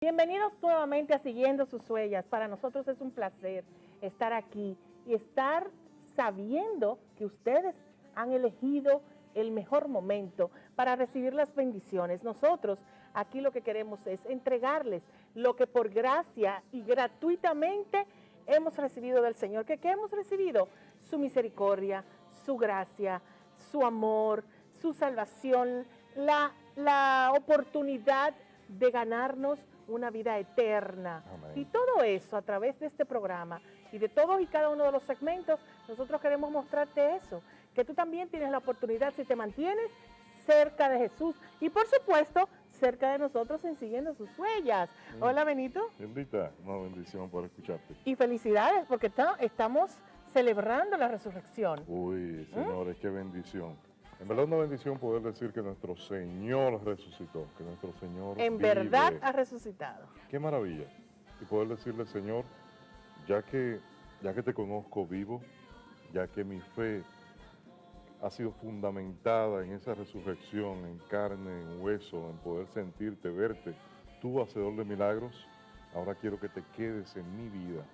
Bienvenidos nuevamente a Siguiendo sus Huellas. Para nosotros es un placer estar aquí y estar sabiendo que ustedes han elegido el mejor momento para recibir las bendiciones. Nosotros aquí lo que queremos es entregarles lo que por gracia y gratuitamente hemos recibido del Señor. ¿Qué hemos recibido? Su misericordia, su gracia, su amor, su salvación, la oportunidad de ganarnos una vida eterna. Amén. Y todo eso a través de este programa y de todos y cada uno de los segmentos, nosotros queremos mostrarte eso, que tú también tienes la oportunidad, si te mantienes cerca de Jesús y por supuesto cerca de nosotros en Siguiendo sus Huellas. Hola Benito. Bendita, una bendición por escucharte. Y felicidades porque estamos celebrando la resurrección. Uy, señores, qué bendición. En verdad una bendición poder decir que nuestro Señor resucitó, que nuestro Señor En vive. verdad ha resucitado. Qué maravilla. Y poder decirle, Señor, ya que te conozco vivo, ya que mi fe ha sido fundamentada en esa resurrección, en carne, en hueso, en poder sentirte, verte, tú, hacedor de milagros, ahora quiero que te quedes en mi vida,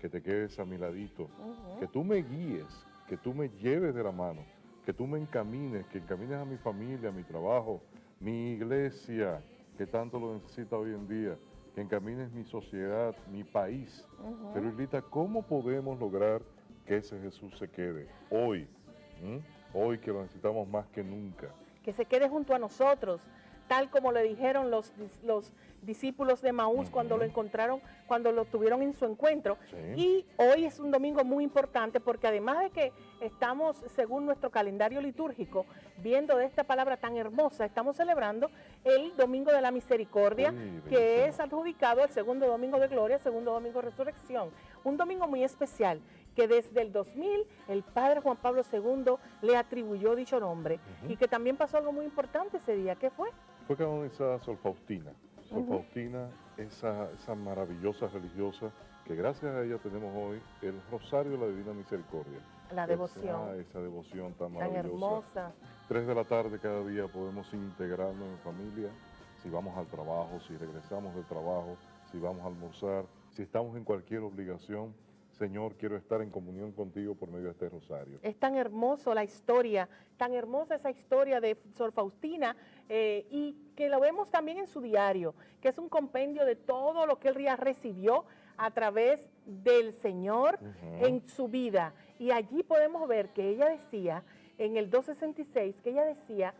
que te quedes a mi ladito, que tú me guíes, que tú me lleves de la mano, que tú me encamines, que encamines a mi familia, a mi trabajo, mi iglesia, que tanto lo necesita hoy en día, que encamines mi sociedad, mi país. Pero Irlita, ¿cómo podemos lograr que ese Jesús se quede hoy? Hoy que lo necesitamos más que nunca. Que se quede junto a nosotros, tal como le dijeron los discípulos de Maús cuando lo encontraron, cuando lo tuvieron en su encuentro. Sí. Y hoy es un domingo muy importante porque además de que estamos, según nuestro calendario litúrgico, viendo de esta palabra tan hermosa, estamos celebrando el Domingo de la Misericordia, Sí, que bellísimo. es adjudicado al segundo domingo de gloria, segundo domingo de resurrección. Un domingo muy especial, que desde el 2000 el padre Juan Pablo II le atribuyó dicho nombre, y que también pasó algo muy importante ese día. ¿Qué fue? Fue canonizada Sor Faustina. Sor Faustina, esa maravillosa religiosa, que gracias a ella tenemos hoy el Rosario de la Divina Misericordia. La devoción. Esa devoción tan Tan maravillosa. hermosa. 3 de la tarde cada día podemos integrarnos en familia, si vamos al trabajo, si regresamos del trabajo, si vamos a almorzar, si estamos en cualquier obligación. Señor, quiero estar en comunión contigo por medio de este rosario. Es tan hermoso la historia, tan hermosa esa historia de Sor Faustina, y que lo vemos también en su diario, que es un compendio de todo lo que ella recibió a través del Señor en su vida. Y allí podemos ver que ella decía, en el 266, que ella decía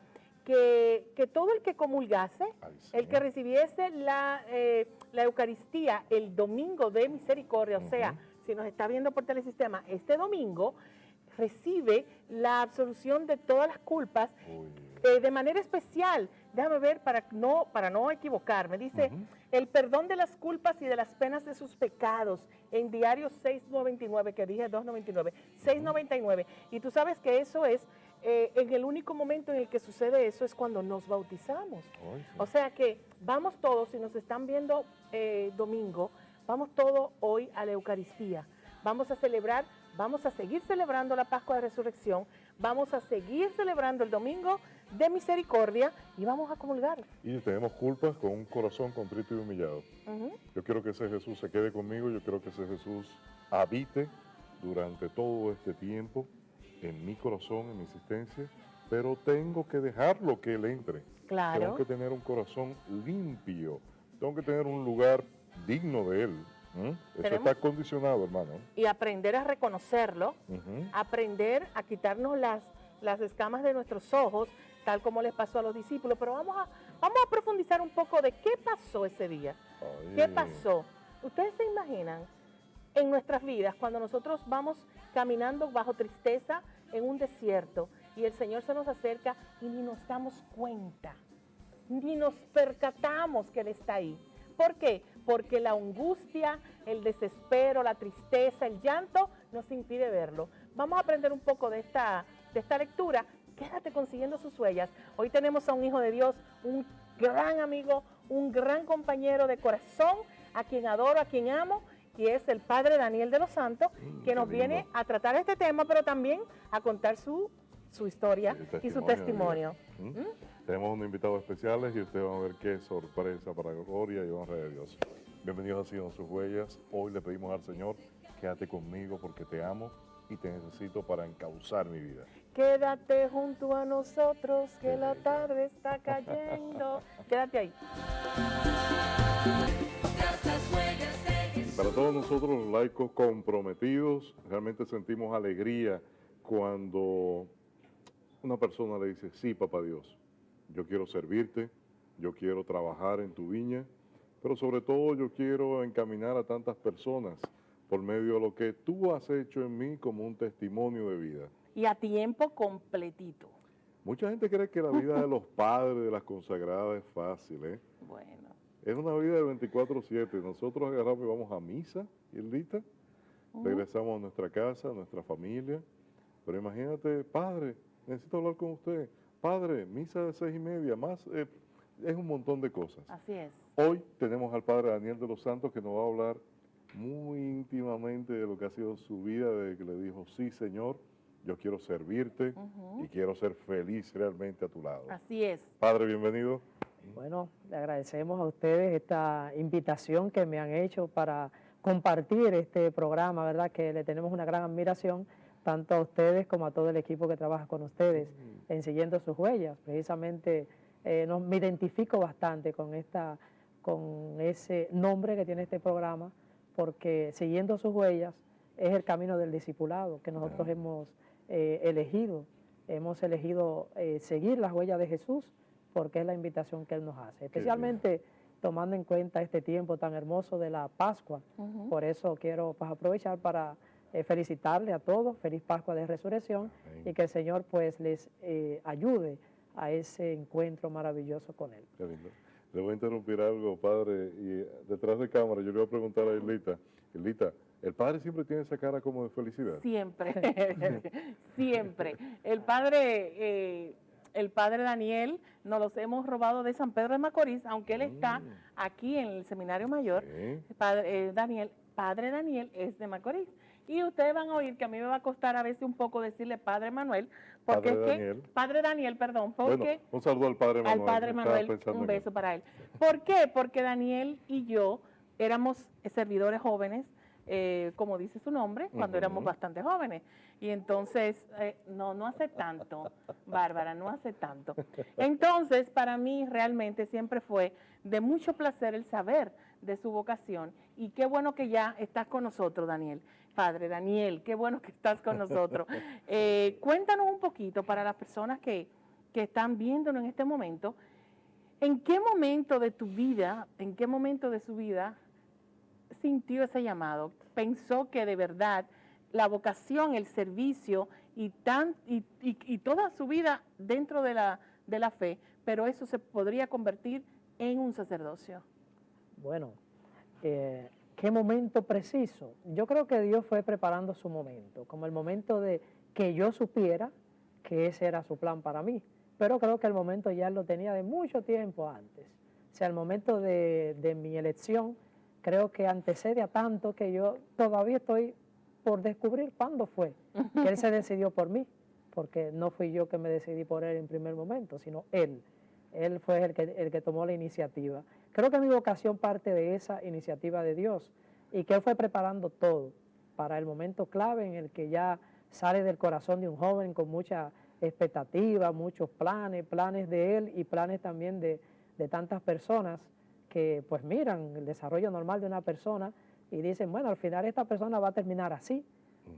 que todo el que comulgase, el que recibiese la Eucaristía el domingo de misericordia, o sea, si nos está viendo por Telesistema, este domingo recibe la absolución de todas las culpas de manera especial. Déjame ver para no equivocarme. Dice, el perdón de las culpas y de las penas de sus pecados, en Diario 699, que dije 299, 699. Y tú sabes que eso es, en el único momento en el que sucede eso es cuando nos bautizamos. O sea que vamos todos, si nos están viendo domingo, vamos todos hoy a la Eucaristía. Vamos a celebrar, vamos a seguir celebrando la Pascua de Resurrección, vamos a seguir celebrando el Domingo de Misericordia y vamos a comulgar. Y tenemos culpas con un corazón contrito y humillado. Yo quiero que ese Jesús se quede conmigo, yo quiero que ese Jesús habite durante todo este tiempo en mi corazón, en mi existencia, pero tengo que dejarlo que Él entre. Claro. Tengo que tener un corazón limpio, tengo que tener un lugar digno de Él. Eso está condicionado, hermano. Y aprender a reconocerlo, aprender a quitarnos las escamas de nuestros ojos, tal como les pasó a los discípulos. Pero vamos a profundizar un poco de qué pasó ese día. ¿Qué pasó? Ustedes se imaginan en nuestras vidas cuando nosotros vamos caminando bajo tristeza en un desierto y el Señor se nos acerca y ni nos damos cuenta, ni nos percatamos que Él está ahí. ¿Por qué? Porque la angustia, el desespero, la tristeza, el llanto nos impide verlo. Vamos a aprender un poco de esta lectura. Quédate consiguiendo sus huellas. Hoy tenemos a un hijo de Dios, un gran amigo, un gran compañero de corazón, a quien adoro, a quien amo, y es el padre Daniel de los Santos, que nos viene a tratar este tema, pero también a contar su historia y su testimonio. Tenemos unos invitados especiales y ustedes van a ver qué sorpresa para gloria y honra de Dios. Bienvenidos a Siguiendo sus huellas. Hoy le pedimos al Señor, quédate conmigo porque te amo y te necesito para encauzar mi vida. Quédate junto a nosotros, que Qué la bello. tarde está cayendo. Quédate ahí. Para todos nosotros los laicos comprometidos, realmente sentimos alegría cuando una persona le dice, sí, papá Dios, yo quiero servirte, yo quiero trabajar en tu viña, pero sobre todo yo quiero encaminar a tantas personas por medio de lo que tú has hecho en mí como un testimonio de vida. Y a tiempo completito. Mucha gente cree que la vida de los padres, de las consagradas es fácil, ¿eh? Bueno. Es una vida de 24/7. Nosotros agarramos y vamos a misa, Hildita, regresamos a nuestra casa, a nuestra familia. Pero imagínate, padre, necesito hablar con usted. Padre, misa de 6:30, más, es un montón de cosas. Así es. Hoy tenemos al padre Daniel de los Santos que nos va a hablar muy íntimamente de lo que ha sido su vida, de que le dijo, sí, Señor, yo quiero servirte y quiero ser feliz realmente a tu lado. Así es. Padre, bienvenido. Bueno, le agradecemos a ustedes esta invitación que me han hecho para compartir este programa, ¿verdad? Que le tenemos una gran admiración, tanto a ustedes como a todo el equipo que trabaja con ustedes en Siguiendo sus huellas. Precisamente me identifico bastante con ese nombre que tiene este programa, porque Siguiendo sus huellas es el camino del discipulado que nosotros hemos elegido. Hemos elegido seguir las huellas de Jesús, porque es la invitación que Él nos hace, especialmente tomando en cuenta este tiempo tan hermoso de la Pascua. Por eso quiero pues, aprovechar para felicitarle a todos, feliz Pascua de Resurrección, y que el Señor pues les ayude a ese encuentro maravilloso con Él. Qué lindo. Le voy a interrumpir algo, padre, y detrás de cámara yo le voy a preguntar a Hildita, Hildita, ¿el padre siempre tiene esa cara como de felicidad? Siempre. Siempre. El padre Daniel nos los hemos robado de San Pedro de Macorís, aunque él está aquí en el Seminario Mayor. Sí. Padre Daniel es de Macorís. Y ustedes van a oír que a mí me va a costar a veces un poco decirle Padre Manuel, porque Padre es que, Daniel. Padre Daniel, perdón, porque Bueno, un saludo al padre Manuel. al Padre Estaba Manuel, pensando un en beso él. para él. ¿Por qué? Porque Daniel y yo éramos servidores jóvenes, como dice su nombre, cuando éramos bastante jóvenes. Y entonces, no hace tanto, Bárbara, no hace tanto. Entonces, para mí realmente siempre fue de mucho placer el saber de su vocación. Y qué bueno que ya estás con nosotros, Daniel. Padre Daniel, qué bueno que estás con nosotros. Cuéntanos un poquito para las personas que están viéndonos en este momento, ¿en qué momento de tu vida, en qué momento de su vida sintió ese llamado? Pensó que de verdad la vocación, el servicio y toda su vida dentro de la fe, pero eso se podría convertir en un sacerdocio. Bueno, ¿qué momento preciso? Yo creo que Dios fue preparando su momento, como el momento de que yo supiera que ese era su plan para mí. Pero creo que el momento ya lo tenía de mucho tiempo antes. O sea, el momento de mi elección creo que antecede a tanto que yo todavía estoy por descubrir cuándo fue que Él se decidió por mí, porque no fui yo que me decidí por Él en primer momento, sino Él. Él fue el que tomó la iniciativa. Creo que mi vocación parte de esa iniciativa de Dios y que Él fue preparando todo para el momento clave en el que ya sale del corazón de un joven con mucha expectativa, muchos planes de Él y planes también de tantas personas que pues miran el desarrollo normal de una persona y dicen, bueno, al final esta persona va a terminar así.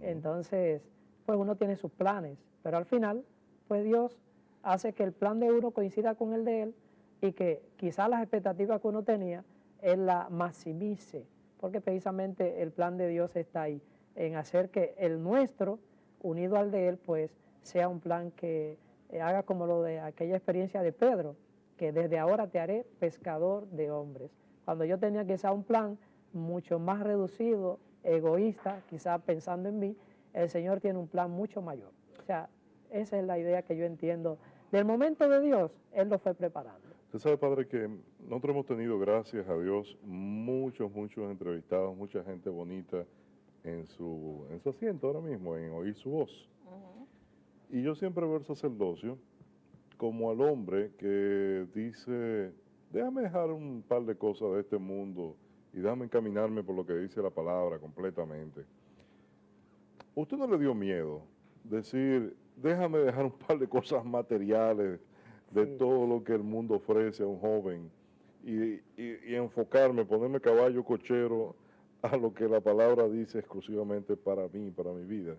Entonces, pues uno tiene sus planes, pero al final, pues Dios hace que el plan de uno coincida con el de Él y que quizás las expectativas que uno tenía, Él la maximice, porque precisamente el plan de Dios está ahí, en hacer que el nuestro, unido al de Él, pues sea un plan que haga como lo de aquella experiencia de Pedro, que desde ahora te haré pescador de hombres. Cuando yo tenía quizá un plan mucho más reducido, egoísta, quizá pensando en mí, el Señor tiene un plan mucho mayor. O sea, esa es la idea que yo entiendo. Del momento de Dios, Él lo fue preparando. Usted sabe, padre, que nosotros hemos tenido, gracias a Dios, muchos entrevistados, mucha gente bonita en su asiento ahora mismo, en oír su voz. Y yo siempre veo el sacerdocio como al hombre que dice, déjame dejar un par de cosas de este mundo y déjame encaminarme por lo que dice la palabra completamente. ¿Usted no le dio miedo decir, déjame dejar un par de cosas materiales de Sí. todo lo que el mundo ofrece a un joven y enfocarme, ponerme caballo cochero a lo que la palabra dice exclusivamente para mí, para mi vida?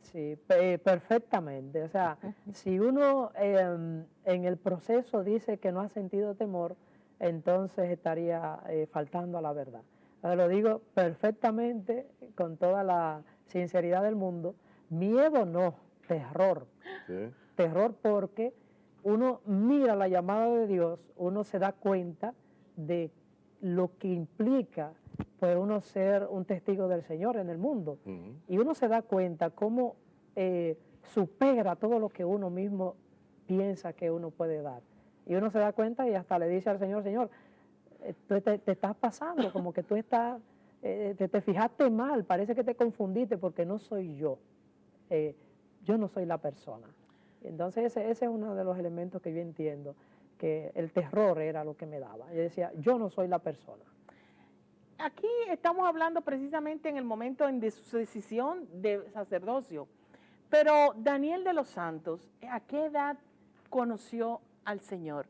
Sí, perfectamente. O sea, si uno en el proceso dice que no ha sentido temor, entonces estaría faltando a la verdad. Ahora lo digo perfectamente, con toda la sinceridad del mundo. Miedo no, terror. ¿Sí? Terror porque uno mira la llamada de Dios, uno se da cuenta de lo que implica pues uno ser un testigo del Señor en el mundo. Ujú. Y uno se da cuenta cómo supera todo lo que uno mismo piensa que uno puede dar. Y uno se da cuenta y hasta le dice al Señor, Señor, tú te estás pasando, como que tú estás, te fijaste mal, parece que te confundiste porque no soy yo. Yo no soy la persona. Entonces ese es uno de los elementos que yo entiendo, que el terror era lo que me daba. Yo decía, yo no soy la persona. Aquí estamos hablando precisamente en el momento de su decisión de sacerdocio. Pero Daniel de los Santos, ¿a qué edad conoció al Señor?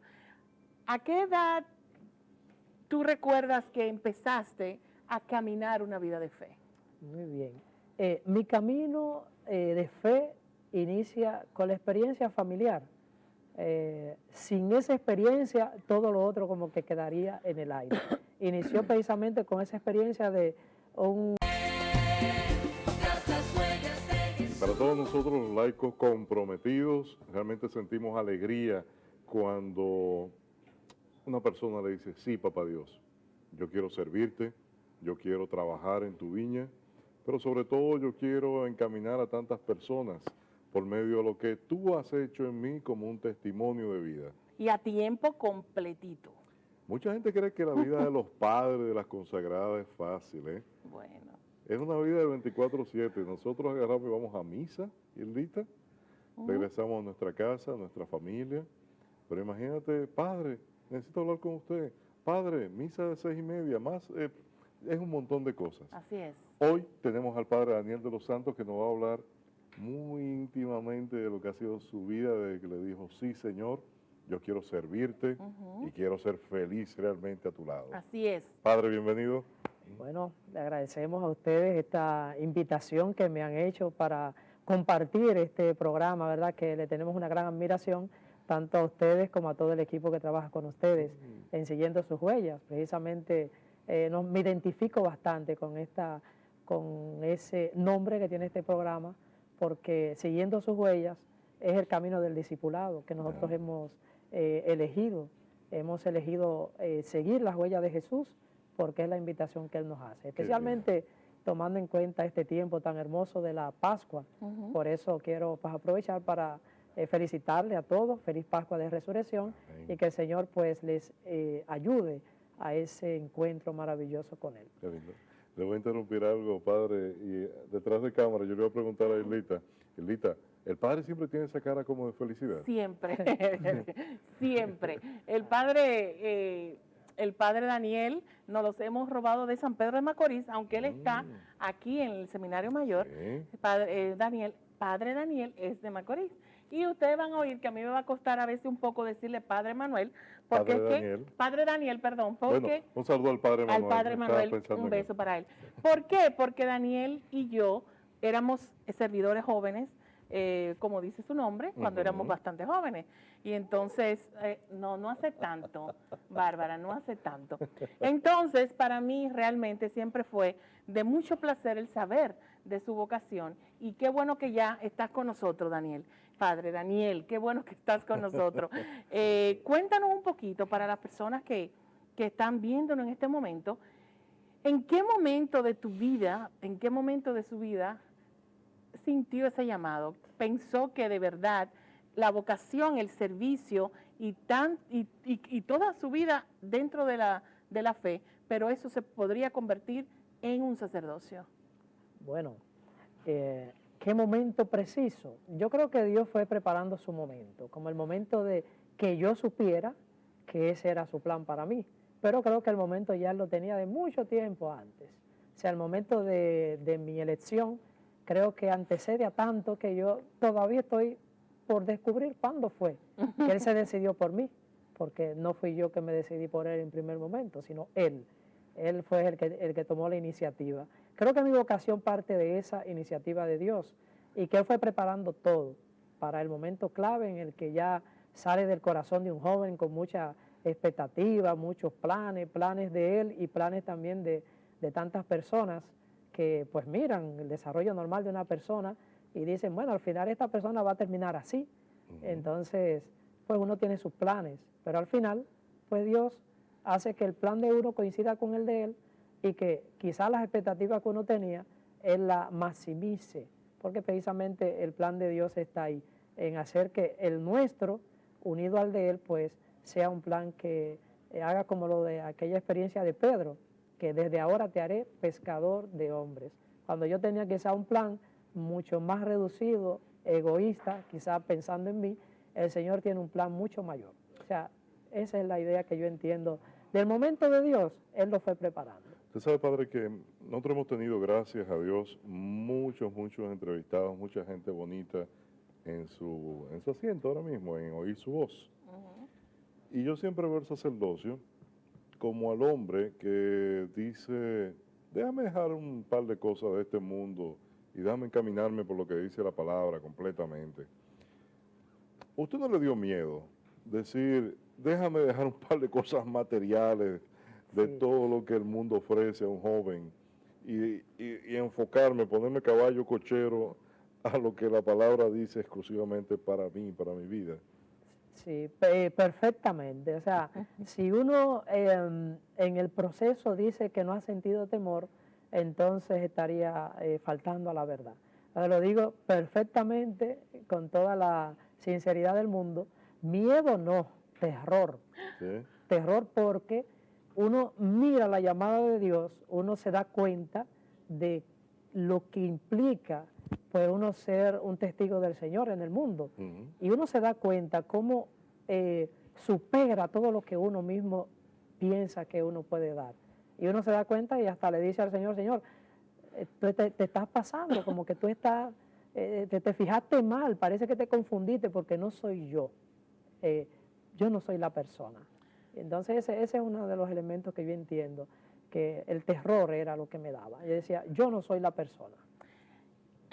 ¿A qué edad tú recuerdas que empezaste a caminar una vida de fe? Muy bien. Mi camino de fe inicia con la experiencia familiar. Sin esa experiencia, todo lo otro como que quedaría en el aire. Inició precisamente con esa experiencia de un... Para todos nosotros los laicos comprometidos, realmente sentimos alegría cuando una persona le dice, sí, papá Dios, yo quiero servirte, yo quiero trabajar en tu viña, pero sobre todo yo quiero encaminar a tantas personas por medio de lo que tú has hecho en mí como un testimonio de vida. Y a tiempo completito. Mucha gente cree que la vida de los padres, de las consagradas, es fácil, ¿eh? Bueno. Es una vida de 24/7. Nosotros agarramos y vamos a misa, Hildita, regresamos a nuestra casa, a nuestra familia. Pero imagínate, padre, necesito hablar con usted. Padre, misa de 6:30, más, es un montón de cosas. Así es. Hoy tenemos al padre Daniel de los Santos que nos va a hablar muy íntimamente de lo que ha sido su vida, de que le dijo, sí, Señor, yo quiero servirte y quiero ser feliz realmente a tu lado. Así es. Padre, bienvenido. Bueno, le agradecemos a ustedes esta invitación que me han hecho para compartir este programa, ¿verdad? Que le tenemos una gran admiración, tanto a ustedes como a todo el equipo que trabaja con ustedes en Siguiendo sus Huellas. Precisamente me identifico bastante con ese nombre que tiene este programa, porque Siguiendo sus Huellas es el camino del discipulado que nosotros hemos elegido. Hemos elegido seguir las huellas de Jesús, porque es la invitación que Él nos hace, especialmente tomando en cuenta este tiempo tan hermoso de la Pascua. Por eso quiero pues, aprovechar para felicitarle a todos, feliz Pascua de Resurrección, y que el Señor pues les ayude a ese encuentro maravilloso con Él. Qué lindo. Le voy a interrumpir algo, padre, y detrás de cámara yo le voy a preguntar a Hildita, Hildita, ¿el padre siempre tiene esa cara como de felicidad? Siempre, siempre. El padre Daniel nos los hemos robado de San Pedro de Macorís, aunque él está aquí en el Seminario Mayor. Sí. Padre Daniel es de Macorís. Y ustedes van a oír que a mí me va a costar a veces un poco decirle Padre Manuel, porque Padre es que, Daniel. Padre Daniel, perdón, porque Bueno, un saludo al padre Manuel. al Padre estaba Manuel, pensando un en beso él. para él. ¿Por qué? Porque Daniel y yo éramos servidores jóvenes, como dice su nombre, cuando éramos bastante jóvenes. Y entonces, no hace tanto, Bárbara, no hace tanto. Entonces, para mí realmente siempre fue de mucho placer el saber de su vocación. Y qué bueno que ya estás con nosotros, Daniel. Padre Daniel, qué bueno que estás con nosotros. Cuéntanos un poquito para las personas que están viéndonos en este momento, ¿en qué momento de tu vida, en qué momento de su vida sintió ese llamado? Pensó que de verdad la vocación, el servicio y toda su vida dentro de la fe, pero eso se podría convertir en un sacerdocio. Bueno, ¿qué momento preciso? Yo creo que Dios fue preparando su momento, como el momento de que yo supiera que ese era su plan para mí. Pero creo que el momento ya lo tenía de mucho tiempo antes. O sea, el momento de mi elección creo que antecede a tanto que yo todavía estoy por descubrir cuándo fue que Él se decidió por mí, porque no fui yo que me decidí por Él en primer momento, sino Él. Él fue el que tomó la iniciativa. Creo que mi vocación parte de esa iniciativa de Dios y que Él fue preparando todo para el momento clave en el que ya sale del corazón de un joven con mucha expectativa, muchos planes de Él y planes también de tantas personas que pues miran el desarrollo normal de una persona y dicen, bueno, al final esta persona va a terminar así. Entonces, pues uno tiene sus planes, pero al final, pues Dios hace que el plan de uno coincida con el de Él y que quizás las expectativas que uno tenía, Él la maximice, porque precisamente el plan de Dios está ahí, en hacer que el nuestro, unido al de Él, pues sea un plan que haga como lo de aquella experiencia de Pedro, que desde ahora te haré pescador de hombres. Cuando yo tenía quizá un plan mucho más reducido, egoísta, quizá pensando en mí, el Señor tiene un plan mucho mayor. O sea, esa es la idea que yo entiendo. Del momento de Dios, Él lo fue preparando. Usted sabe, padre, que nosotros hemos tenido, gracias a Dios, muchos entrevistados, mucha gente bonita en su asiento ahora mismo, en oír su voz. Y yo siempre veo el sacerdocio como al hombre que dice, déjame dejar un par de cosas de este mundo y déjame encaminarme por lo que dice la palabra completamente. ¿Usted no le dio miedo decir, déjame dejar un par de cosas materiales de todo lo que el mundo ofrece a un joven y enfocarme, ponerme caballo cochero a lo que la palabra dice exclusivamente para mí, para mi vida? Sí, perfectamente. O sea, si uno en el proceso dice que no ha sentido temor, entonces estaría faltando a la verdad. Lo digo perfectamente, con toda la sinceridad del mundo. Miedo no, terror. ¿Sí? Terror porque uno mira la llamada de Dios, uno se da cuenta de lo que implica pues uno ser un testigo del Señor en el mundo. Y uno se da cuenta cómo supera todo lo que uno mismo piensa que uno puede dar. Y uno se da cuenta y hasta le dice al Señor, Señor, tú te estás pasando, como que tú estás, te fijaste mal, parece que te confundiste porque no soy yo. Yo no soy la persona. Entonces ese es uno de los elementos que yo entiendo, que el terror era lo que me daba. Yo decía, yo no soy la persona.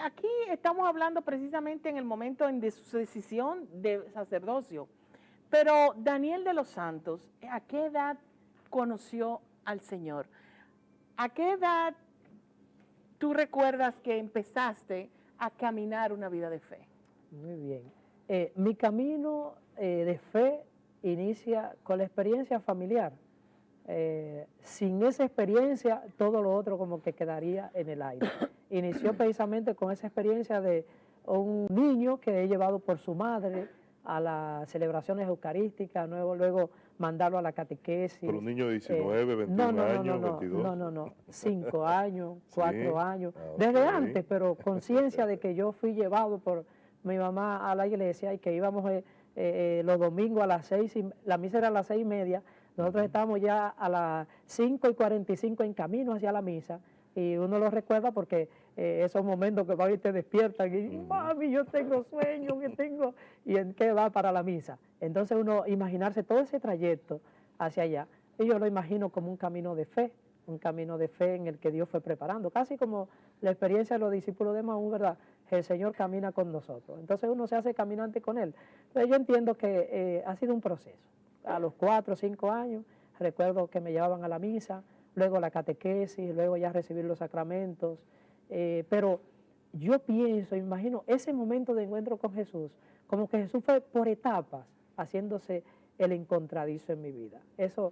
Aquí estamos hablando precisamente en el momento de su decisión de sacerdocio, pero Daniel de los Santos, ¿a qué edad conoció al Señor? ¿A qué edad tú recuerdas que empezaste a caminar una vida de fe? Muy bien. Mi camino de fe inicia con la experiencia familiar. Sin esa experiencia, todo lo otro como que quedaría en el aire. Inició precisamente con esa experiencia de un niño que he llevado por su madre a las celebraciones eucarísticas, luego mandarlo a la catequesis. Pero un niño de 19, 21 años, 22. No, 5 años, 4 Sí. años, Okay. desde antes, pero conciencia de que yo fui llevado por mi mamá a la iglesia y que íbamos los domingos a las 6, la misa era a las 6:30, nosotros estábamos ya a las 5:45 en camino hacia la misa, y uno lo recuerda porque esos momentos que van y te despiertan y mami, yo tengo sueño, y en qué va para la misa. Entonces uno imaginarse todo ese trayecto hacia allá, y yo lo imagino como un camino de fe en el que Dios fue preparando, casi como la experiencia de los discípulos de Maús, ¿verdad? El Señor camina con nosotros, entonces uno se hace caminante con Él. Entonces yo entiendo que ha sido un proceso. A los 4 o 5 años recuerdo que me llevaban a la misa, luego la catequesis, luego ya recibir los sacramentos, pero yo pienso, imagino ese momento de encuentro con Jesús, como que Jesús fue por etapas haciéndose el encontradizo en mi vida. Eso,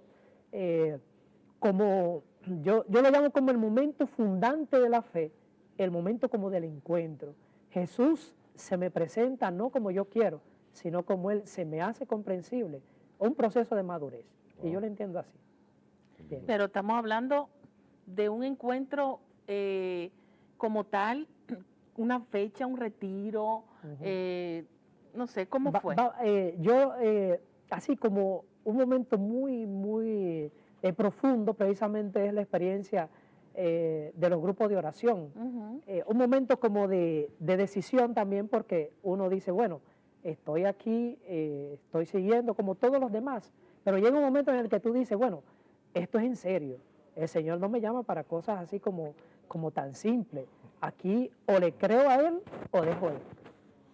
como yo lo llamo como el momento fundante de la fe, el momento como del encuentro. Jesús se me presenta no como yo quiero, sino como Él se me hace comprensible, un proceso de madurez. Wow. Y yo lo entiendo así. Bien. Pero estamos hablando de un encuentro como tal, una fecha, un retiro, no sé, ¿cómo fue? Así como un momento muy, muy profundo, precisamente es la experiencia de los grupos de oración. Un momento como de decisión también, porque uno dice, bueno, estoy aquí, estoy siguiendo como todos los demás, pero llega un momento en el que tú dices, bueno, esto es en serio, el Señor no me llama para cosas así como tan simples. Aquí o le creo a Él o dejo Él.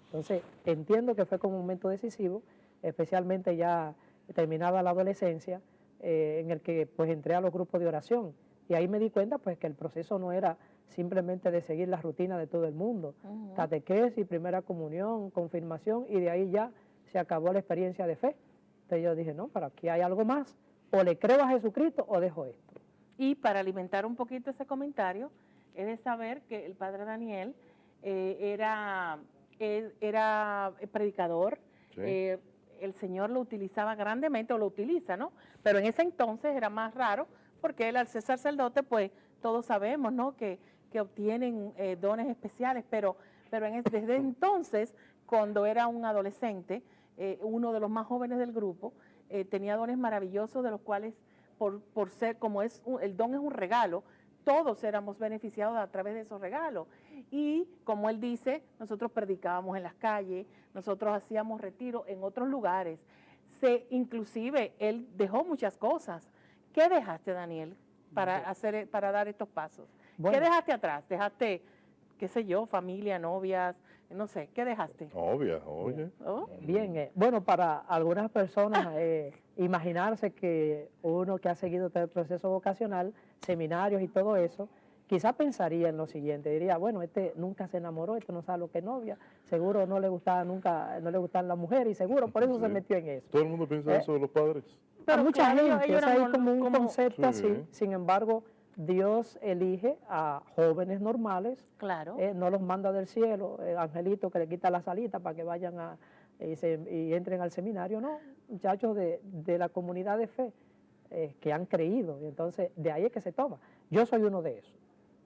Entonces, entiendo que fue como un momento decisivo, especialmente ya terminada la adolescencia, en el que pues entré a los grupos de oración. Y ahí me di cuenta pues que el proceso no era simplemente de seguir la rutina de todo el mundo. Catequesis, primera comunión, confirmación, y de ahí ya se acabó la experiencia de fe. Entonces yo dije, no, pero aquí hay algo más. O le creo a Jesucristo o dejo esto. Y para alimentar un poquito ese comentario, es de saber que el padre Daniel era predicador, Sí. el Señor lo utilizaba grandemente, o lo utiliza, ¿no? Pero en ese entonces era más raro, porque él al ser sacerdote, pues todos sabemos, ¿no? Que obtienen dones especiales, pero desde entonces, cuando era un adolescente, uno de los más jóvenes del grupo, tenía dones maravillosos, de los cuales, por ser, como el don es un regalo, todos éramos beneficiados a través de esos regalos. Y como él dice, nosotros predicábamos en las calles, nosotros hacíamos retiro en otros lugares. Inclusive, él dejó muchas cosas. ¿Qué dejaste, Daniel, para dar estos pasos? Bueno. ¿Qué dejaste atrás? ¿Dejaste, qué sé yo, familia, novias? No sé, ¿qué dejaste? Obvia, oye. ¿Oh? Bien, bueno, para algunas personas imaginarse que uno que ha seguido todo el proceso vocacional, seminarios y todo eso, quizá pensaría en lo siguiente, diría, bueno, este nunca se enamoró, este no sabe lo que es novia, seguro no le gustaba nunca, no le gustaban las mujeres y seguro por eso Sí. se metió en eso. Todo el mundo piensa eso de los padres. A Pero mucha claro, gente, ellos o sea, hay eran como un concepto Sí. así, sin embargo, Dios elige a jóvenes normales, Claro. no los manda del cielo, angelitos que le quita las alitas para que vayan y entren al seminario, no, muchachos de la comunidad de fe que han creído, y entonces de ahí es que se toma. Yo soy uno de esos.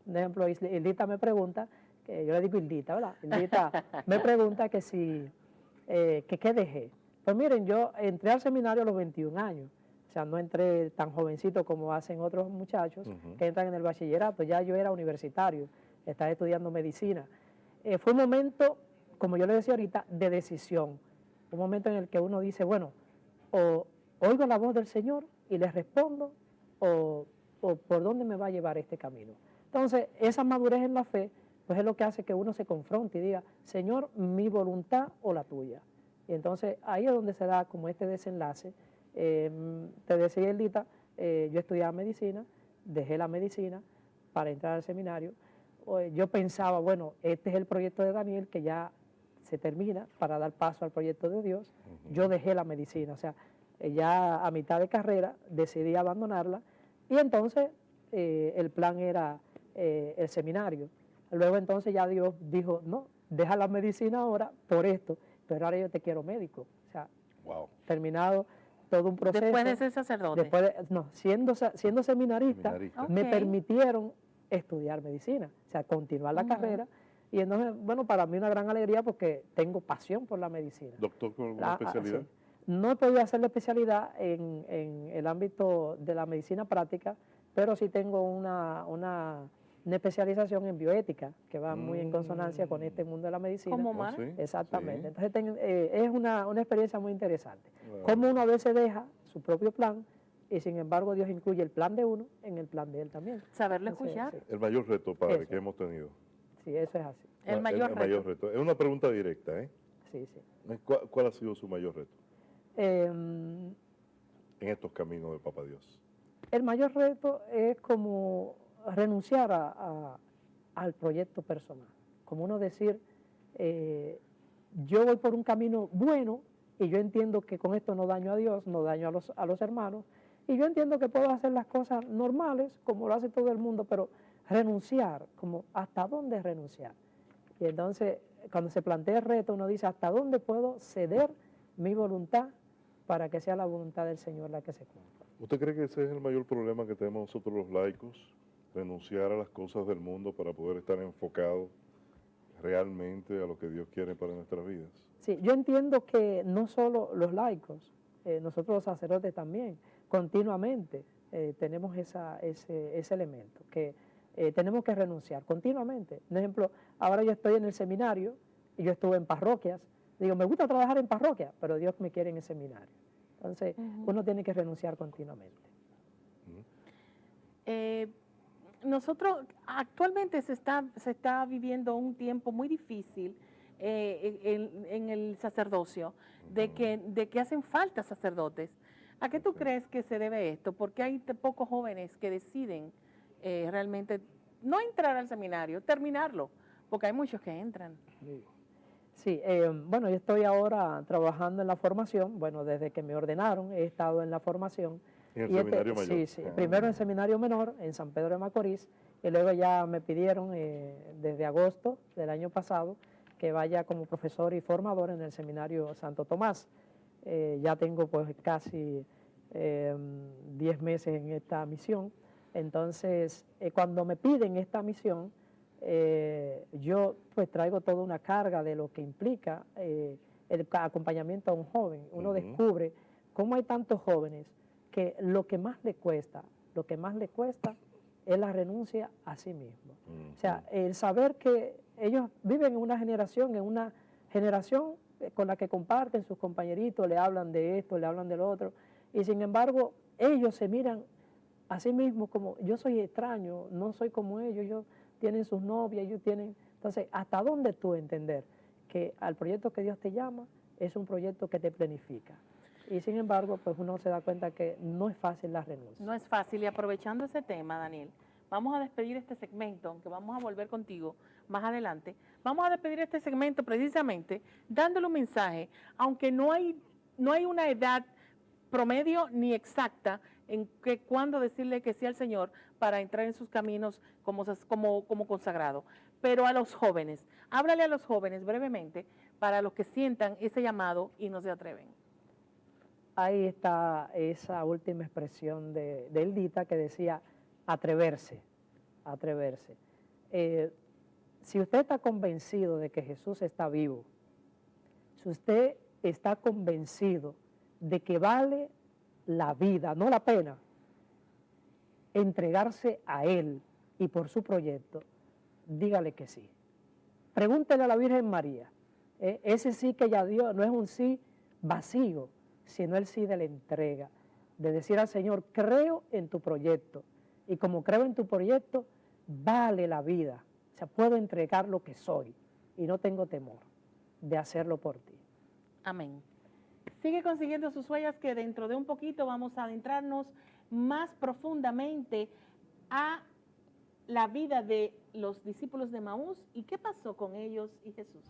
Por ejemplo, Hildita me pregunta, que yo le digo Hildita, ¿verdad? Hildita me pregunta que qué dejé. Pues miren, yo entré al seminario a los 21 años, o sea, no entré tan jovencito como hacen otros muchachos que entran en el bachillerato, ya yo era universitario, estaba estudiando medicina. Fue un momento, como yo le decía ahorita, de decisión, un momento en el que uno dice, bueno, o oigo la voz del Señor y le respondo, o por dónde me va a llevar este camino. Entonces, esa madurez en la fe, pues es lo que hace que uno se confronte y diga, Señor, mi voluntad o la tuya. Y entonces ahí es donde se da como este desenlace. Te decía, Eldita, yo estudiaba medicina, dejé la medicina para entrar al seminario. Yo pensaba, bueno, este es el proyecto de Daniel que ya se termina para dar paso al proyecto de Dios. Yo dejé la medicina, o sea, ya a mitad de carrera decidí abandonarla y entonces el plan era el seminario. Luego entonces ya Dios dijo, no, deja la medicina ahora por esto, pero ahora yo te quiero médico. O sea, Wow. terminado todo un proceso. Después de ser sacerdote. Siendo seminarista, Seminarista. me Ok. permitieron estudiar medicina, o sea, continuar la carrera. Y entonces, bueno, para mí una gran alegría porque tengo pasión por la medicina. Doctor con alguna especialidad. Sí. No he podido hacer la especialidad en el ámbito de la medicina práctica, pero sí tengo una especialización en bioética, que va muy en consonancia con este mundo de la medicina. ¿Cómo Oh, más? sí, Exactamente. sí. Entonces es una experiencia muy interesante. Wow. Cómo uno a veces deja su propio plan y sin embargo Dios incluye el plan de uno en el plan de él también. Saberlo Entonces, escuchar. El mayor reto, padre, Eso. que hemos tenido. Sí, eso es así. El mayor reto. reto. Es una pregunta directa, ¿eh? Sí, sí. ¿Cuál ha sido su mayor reto Em, en estos caminos de Papá Dios? el mayor reto es como renunciar al proyecto personal. Como uno decir, yo voy por un camino bueno y yo entiendo que con esto no daño a Dios, no daño a los hermanos, y yo entiendo que puedo hacer las cosas normales como lo hace todo el mundo, pero renunciar, como hasta dónde renunciar. Y entonces, cuando se plantea el reto, uno dice, ¿hasta dónde puedo ceder mi voluntad para que sea la voluntad del Señor la que se cumpla? ¿Usted cree que ese es el mayor problema que tenemos nosotros los laicos? Renunciar a las cosas del mundo para poder estar enfocados realmente a lo que Dios quiere para nuestras vidas. Sí, yo entiendo que no solo los laicos, nosotros los sacerdotes también, continuamente tenemos ese elemento, que tenemos que renunciar continuamente. Por ejemplo, ahora yo estoy en el seminario y yo estuve en parroquias. Digo, me gusta trabajar en parroquia, pero Dios me quiere en el seminario. Entonces, uno tiene que renunciar continuamente. Nosotros actualmente se está viviendo un tiempo muy difícil en el sacerdocio, de que hacen falta sacerdotes. ¿A qué tú crees que se debe esto? Porque hay pocos jóvenes que deciden realmente no entrar al seminario, terminarlo, porque hay muchos que entran. Sí, bueno, yo estoy ahora trabajando en la formación. Bueno, desde que me ordenaron he estado en la formación. En el seminario mayor. Sí, sí. Primero en el seminario menor, en San Pedro de Macorís, y luego ya me pidieron desde agosto del año pasado que vaya como profesor y formador en el seminario Santo Tomás. Ya tengo pues casi 10 meses en esta misión. Entonces, cuando me piden esta misión, yo pues traigo toda una carga de lo que implica el acompañamiento a un joven. Uno descubre cómo hay tantos jóvenes que lo que más le cuesta es la renuncia a sí mismo. O sea, el saber que ellos viven en una generación con la que comparten sus compañeritos, le hablan de esto, le hablan de lo otro, y sin embargo ellos se miran a sí mismos como, yo soy extraño, no soy como ellos tienen sus novias, ellos tienen... Entonces, ¿hasta dónde tú entender que al proyecto que Dios te llama es un proyecto que te planifica? Y sin embargo, pues uno se da cuenta que no es fácil la renuncia. No es fácil, y aprovechando ese tema, Daniel, vamos a despedir este segmento, aunque vamos a volver contigo más adelante. Vamos a despedir este segmento precisamente dándole un mensaje, aunque no hay una edad promedio ni exacta en que cuándo decirle que sí al Señor para entrar en sus caminos como consagrado. Pero a los jóvenes, háblale a los jóvenes brevemente para los que sientan ese llamado y no se atreven. Ahí está esa última expresión de Eldita que decía atreverse, atreverse. Si usted está convencido de que Jesús está vivo, si usted está convencido de que vale la vida, no la pena, entregarse a Él y por su proyecto, dígale que sí. Pregúntele a la Virgen María, ese sí que ella dio no es un sí vacío, sino el sí de la entrega, de decir al Señor, creo en tu proyecto, y como creo en tu proyecto, vale la vida, o sea, puedo entregar lo que soy, y no tengo temor de hacerlo por ti. Amén. Sigue consiguiendo sus huellas, que dentro de un poquito vamos a adentrarnos más profundamente a la vida de los discípulos de Emaús y qué pasó con ellos y Jesús.